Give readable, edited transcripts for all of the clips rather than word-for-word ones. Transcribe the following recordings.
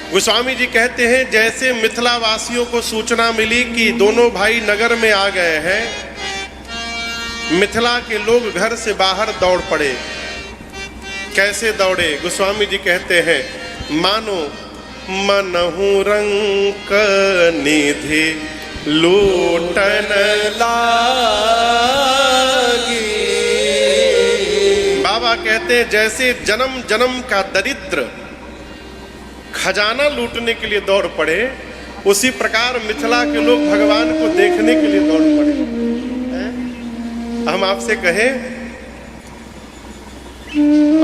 गोस्वामी जी कहते हैं जैसे मिथिला वासियों को सूचना मिली कि दोनों भाई नगर में आ गए हैं, मिथिला के लोग घर से बाहर दौड़ पड़े। कैसे दौड़े? गोस्वामी जी कहते हैं मानो मनहु रंक निधि लूटन लागी। बाबा कहते हैं जैसे जन्म जन्म का दरिद्र खजाना लूटने के लिए दौड़ पड़े, उसी प्रकार मिथिला के लोग भगवान को देखने के लिए दौड़ पड़े। हम आपसे कहें,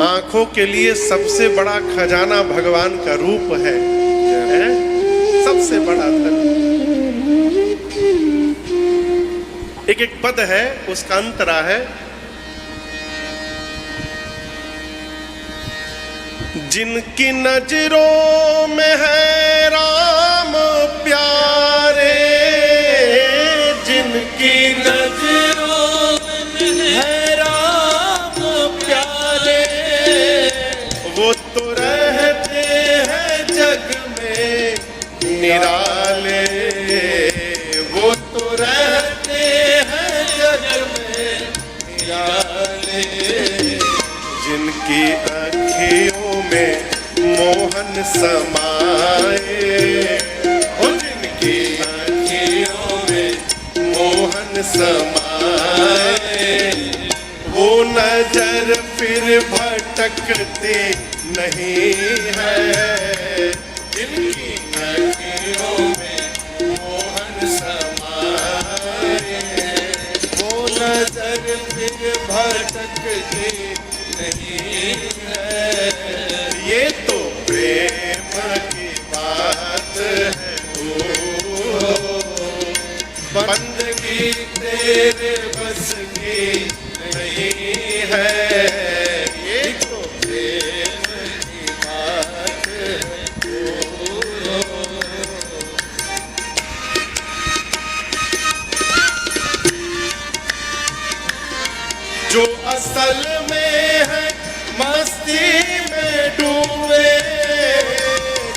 आंखों के लिए सबसे बड़ा खजाना भगवान का रूप है, सबसे बड़ा धन। एक एक पद है, उसका अंतरा है, जिनकी नजरों में है राम प्यारे, जिनकी नजरों में है राम प्यारे, वो तो रहते हैं जग में निराले, वो तो रहते हैं जग में निराले, जिनकी अखियों में मोहन समाए, जिनकी अखियों में मोहन समाए, वो नजर फिर भटकती नहीं है, जिनकी अखियों में मोहन समाए, वो नजर फिर भटकती नहीं है। ये तो प्रेम की बात है, बंदगी तेरे बस की नहीं है, ये तो प्रेम की बात है। जो असल में है मस्ती में डूबे,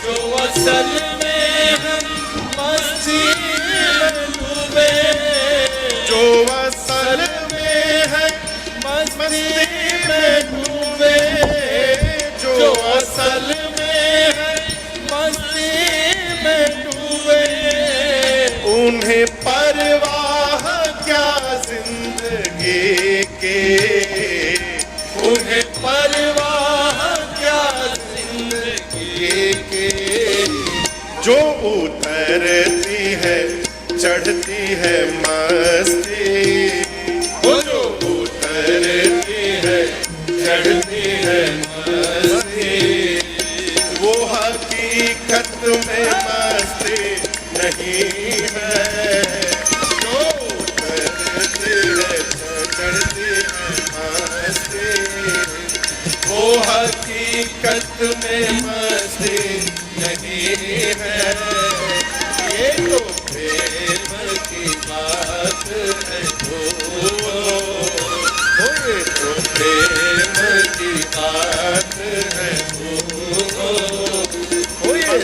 जो असल में है मस्ती में डूबे, जो असल में है मस्ती में डूबे, जो असल में है मस्ती में डूबे, उन्हें परवाह क्या जिंदगी के, उन्हें परवाह क्या जिंदगी के, जो उतरती है चढ़ती है मस्ती, जो उतरती है चढ़ती है मस्ती, वो हकीकत में मस्ती नहीं है, जो उतरती है चढ़ती है मस्ती, वो हकीकत में मस्ती नहीं है। ये तो प्रेम की बात है, ये तो प्रेम की बात है,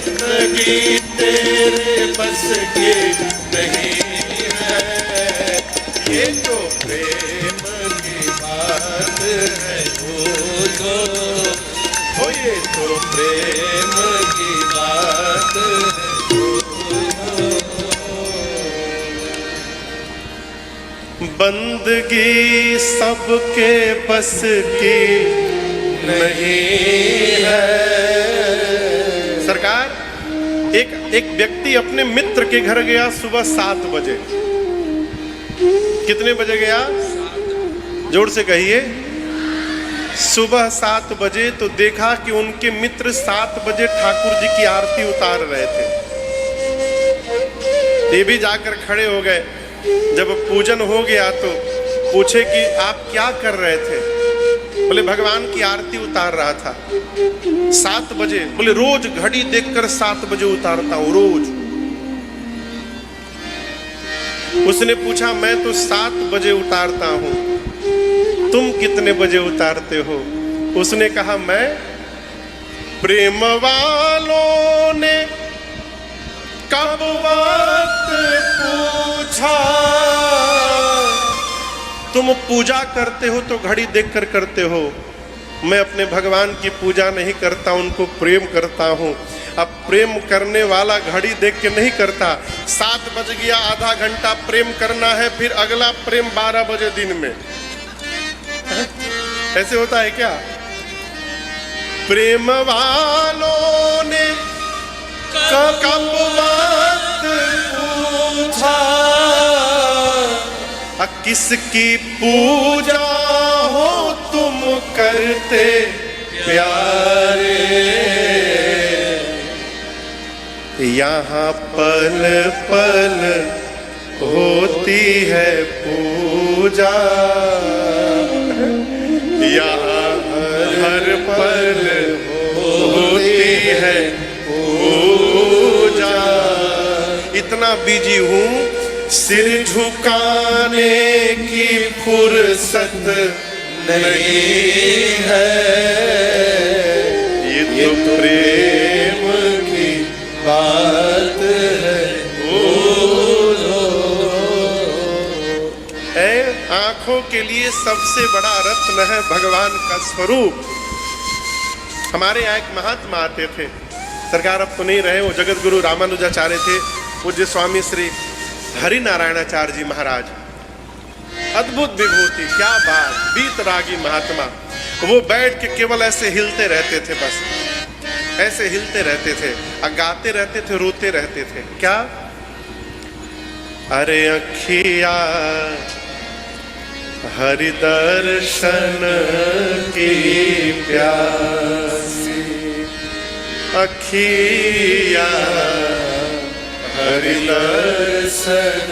जिंदगी तेरे बस की नहीं है, ये तो प्रेम की बात है, ये तो प्रेम की बात है। बंदगी सबके बस की नहीं है। सरकार, एक व्यक्ति अपने मित्र के घर गया सुबह 7 बजे। कितने बजे गया? जोर से कहिए। सुबह 7 बजे। तो देखा कि उनके मित्र 7 बजे ठाकुर जी की आरती उतार रहे थे। ये भी जाकर खड़े हो गए। जब पूजन हो गया तो पूछे कि आप क्या कर रहे थे? बोले भगवान की आरती उतार रहा था। 7 बजे? बोले रोज घड़ी देखकर 7 बजे उतारता हूँ, रोज। उसने पूछा मैं तो 7 बजे उतारता हूँ, तुम कितने बजे उतारते हो? उसने कहा मैं प्रेम वालों ने तुम पूजा करते हो तो घड़ी देखकर करते हो, मैं अपने भगवान की पूजा नहीं करता, उनको प्रेम करता हूँ। अब प्रेम करने वाला घड़ी देख के नहीं करता। 7 बज गया, आधा घंटा प्रेम करना है, फिर अगला प्रेम 12 बजे दिन में। ऐसे होता है क्या? प्रेम वालों ने कब वक्त पूछा, किसकी पूजा हो तुम करते प्यारे, यहाँ पल पल होती है पूजा, यहाँ हर पल होती है पूजा। इतना बिजी हूँ, सिर झुकाने की फुर्सत नहीं है, ये तो प्रेम की बात है। आंखों के लिए सबसे बड़ा रत्न है भगवान का स्वरूप। हमारे यहाँ एक महात्मा आते थे, सरकार अब तो नहीं रहे, वो जगत गुरु रामानुजाचार्य थे, पूज्य स्वामी श्री हरि नारायणाचार्य जी महाराज। अद्भुत विभूति, क्या बात, बीतरागी महात्मा। वो बैठ के केवल ऐसे हिलते रहते थे, बस ऐसे हिलते रहते थे, गाते रहते थे, रोते रहते थे। क्या? अरे अखिया हरि दर्शन की प्यासी, अखिया हरि दर्शन